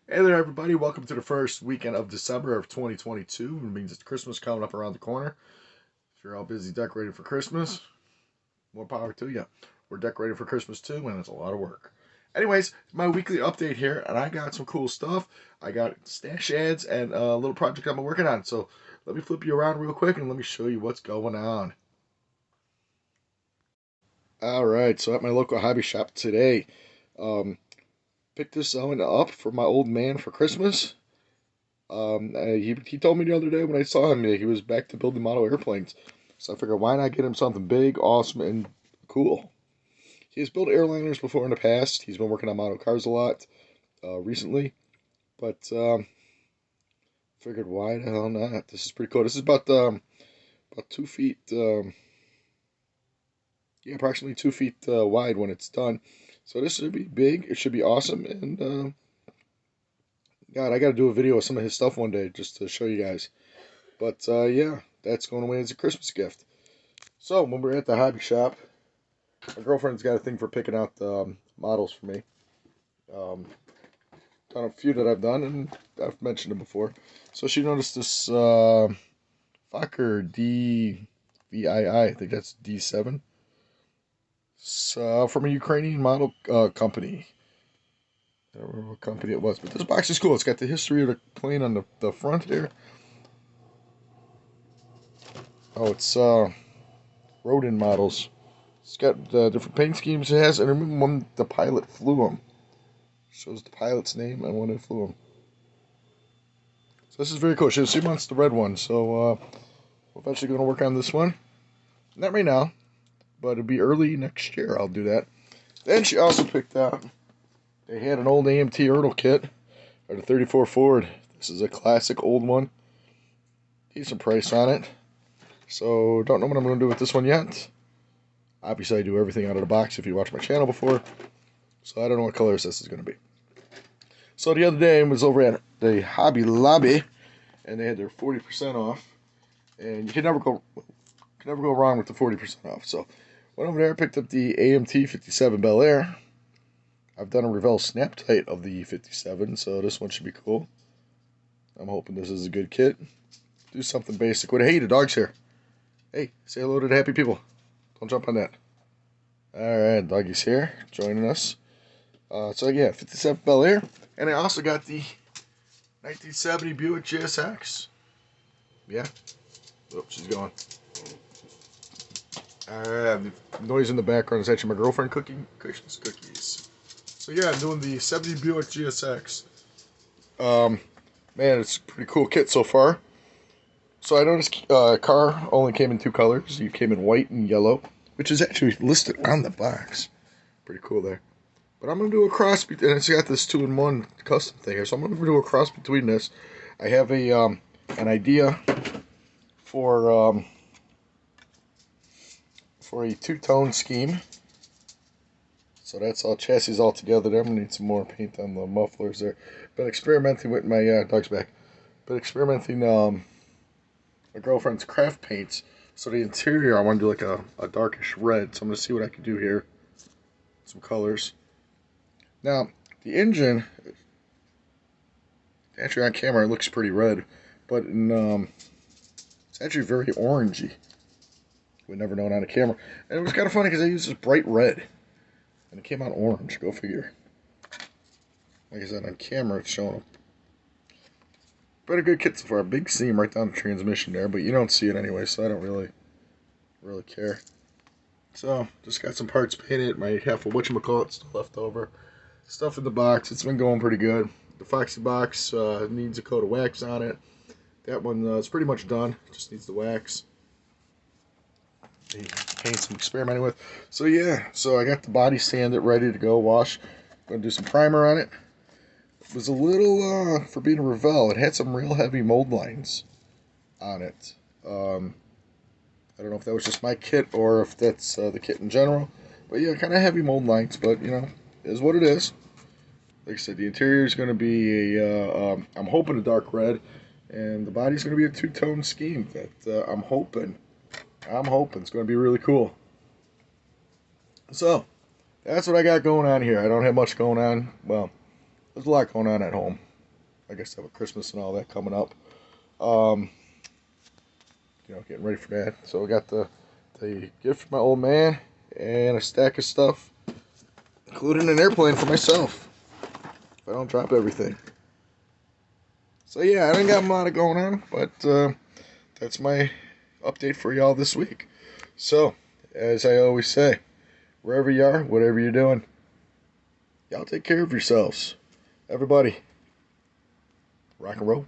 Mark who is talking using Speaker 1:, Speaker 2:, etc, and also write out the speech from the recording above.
Speaker 1: Hey there, everybody. Welcome to the first weekend of December of 2022. It means it's Christmas coming up around the corner. If you're all busy decorating for Christmas, more power to you. We're decorating for Christmas too, and it's a lot of work. Anyways, my weekly update here, and I got some cool stuff. I got stash ads and a little project I'm working on. So let me flip you around real quick and let me show you what's going on. All right, so at my local hobby shop today, um, picked this one up for my old man for Christmas. He told me the other day when I saw him he was back to building model airplanes. So I figured why not get him something big, awesome, and cool. He's built airliners before in the past. He's been working on model cars a lot recently, but figured why the hell not? This is pretty cool. This is about 2 feet, yeah, approximately 2 feet wide when it's done. So this should be big. It should be awesome, and God, I got to do a video of some of his stuff one day just to show you guys. But yeah, that's going away as a Christmas gift. So when we're at the hobby shop, my girlfriend's got a thing for picking out models for me. Um, done a few that I've done, and I've mentioned them before. So she noticed this Fokker DVII, I think that's D7. So from a Ukrainian model company. I don't remember what company it was, but this box is cool. It's got the history of the plane on the front here. Oh, it's Rodin models. It's got different paint schemes it has, and I remember when the pilot flew them. Shows the pilot's name and when it flew them. So this is very cool. She wants the red one, so we're eventually going to work on this one. Not right now, but it'll be early next year. I'll do that. Then she also picked out. They had an old AMT Ertl kit, or the 34 Ford. This is a classic old one. Decent price on it. So don't know what I'm going to do with this one yet. Obviously, I do everything out of the box if you watch my channel before. So I don't know what colors this is going to be. So the other day I was over at the Hobby Lobby, and they had their 40% off, and you can never go wrong with the 40% off. So went over there, picked up the AMT 57 Bel Air. I've done a Revell snap tight of the 57, so this one should be cool. I'm hoping this is a good kit. Do something basic. Hey, the dog's here. Hey, say hello to the happy people. Don't jump on that. Alright, doggy's here, joining us. So yeah, 57 Bel Air. And I also got the 1970 Buick GSX. Yeah. Oh, she's gone. The noise in the background is actually my girlfriend cooking cookies. So yeah, I'm doing the 70 Buick GSX. Man, it's a pretty cool kit so far. So I noticed car only came in two colors. It came in white and yellow, which is actually listed on the box. Pretty cool there. But I'm going to do a cross, and it's got this 2-in-1 custom thing here, so I'm going to do a cross between this. I have an idea for a two-tone scheme. So that's all chassis all together there. I'm going to need some more paint on the mufflers there. Been experimenting with my dog's back. Been experimenting my girlfriend's craft paints. So the interior I want to do like a darkish red. So I'm going to see what I can do here. Some colors. Now, the engine, actually on camera it looks pretty red, but it's actually very orangey. We'd never know it on a camera. And it was kind of funny because I used this bright red, and it came out orange. Go figure. Like I said, on camera it's showing up. But a good kit so far. A big seam right down the transmission there, but you don't see it anyway, so I don't really care. So, just got some parts painted. My half of whatchamacallit still left over. Stuff in the box. It's been going pretty good. The Foxy box needs a coat of wax on it. That one is pretty much done. Just needs the wax. The paints I'm experimenting with. So yeah, so I got the body sanded ready to go wash. Gonna do some primer on it. It was a little, for being a Revell, it had some real heavy mold lines on it. I don't know if that was just my kit or if that's the kit in general. But yeah, kind of heavy mold lines, but you know, is what it is. Like I said, the interior is going to be I'm hoping a dark red, and the body's going to be a two-tone scheme that I'm hoping it's going to be really cool. So, that's what I got going on here. I don't have much going on. Well, there's a lot going on at home. I guess I have a Christmas and all that coming up. Um, getting ready for that. So I got the gift from my old man and a stack of stuff, including an airplane for myself. If I don't drop everything. So yeah, I didn't got a lot of going on, but that's my update for y'all this week. So, as I always say, wherever you are, whatever you're doing, y'all take care of yourselves. Everybody, rock and roll.